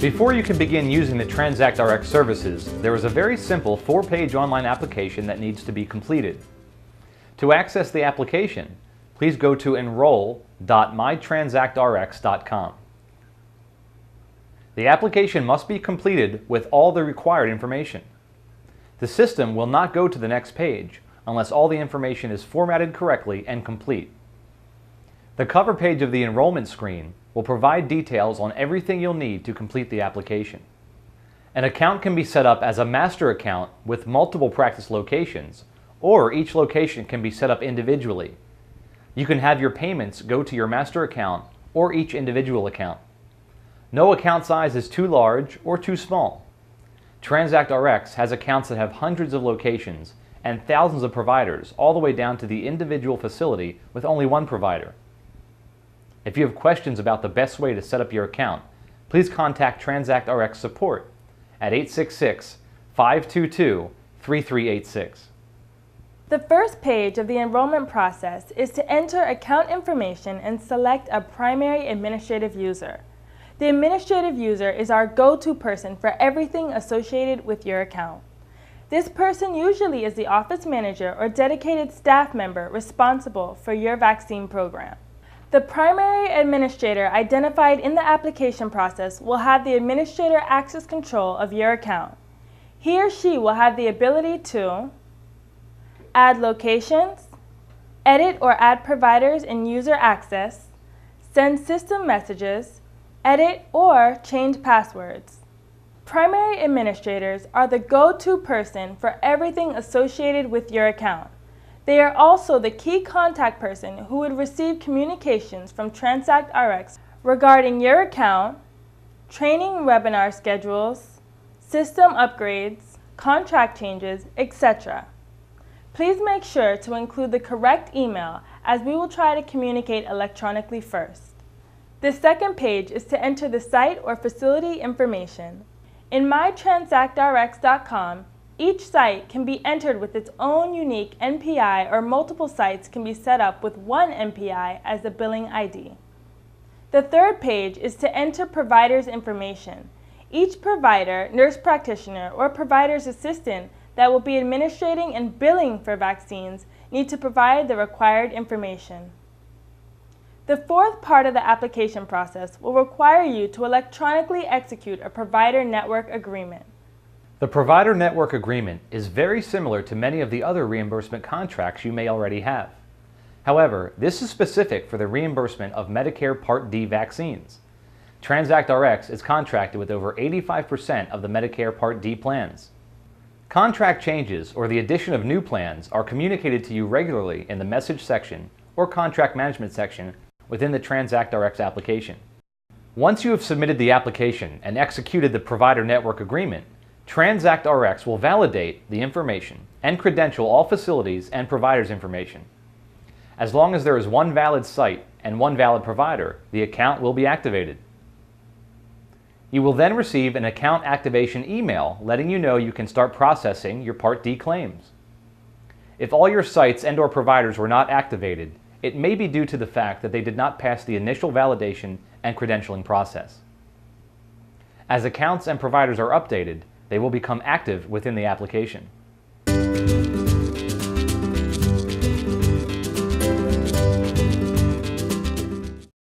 Before you can begin using the TransactRx services, there is a very simple 4-page online application that needs to be completed. To access the application, please go to enroll.mytransactrx.com. The application must be completed with all the required information. The system will not go to the next page unless all the information is formatted correctly and complete. The cover page of the enrollment screen will provide details on everything you'll need to complete the application. An account can be set up as a master account with multiple practice locations, or each location can be set up individually. You can have your payments go to your master account or each individual account. No account size is too large or too small. TransactRx has accounts that have hundreds of locations and thousands of providers, all the way down to the individual facility with only one provider. If you have questions about the best way to set up your account, please contact TransactRx support at 866-522-3386. The first page of the enrollment process is to enter account information and select a primary administrative user. The administrative user is our go-to person for everything associated with your account. This person usually is the office manager or dedicated staff member responsible for your vaccine program. The primary administrator identified in the application process will have the administrator access control of your account. He or she will have the ability to add locations, edit or add providers and user access, send system messages, edit or change passwords. Primary administrators are the go-to person for everything associated with your account. They are also the key contact person who would receive communications from TransactRx regarding your account, training webinar schedules, system upgrades, contract changes, etc. Please make sure to include the correct email, as we will try to communicate electronically first. The second page is to enter the site or facility information. In mytransactrx.com, each site can be entered with its own unique NPI, or multiple sites can be set up with one NPI as the billing ID. The third page is to enter provider's information. Each provider, nurse practitioner, or provider's assistant that will be administrating and billing for vaccines need to provide the required information. The fourth part of the application process will require you to electronically execute a provider network agreement. The Provider Network Agreement is very similar to many of the other reimbursement contracts you may already have. However, this is specific for the reimbursement of Medicare Part D vaccines. TransactRx is contracted with over 85% of the Medicare Part D plans. Contract changes or the addition of new plans are communicated to you regularly in the message section or contract management section within the TransactRx application. Once you have submitted the application and executed the Provider Network Agreement, TransactRx will validate the information and credential all facilities and providers' information. As long as there is one valid site and one valid provider, the account will be activated. You will then receive an account activation email letting you know you can start processing your Part D claims. If all your sites and/or providers were not activated, it may be due to the fact that they did not pass the initial validation and credentialing process. As accounts and providers are updated, they will become active within the application.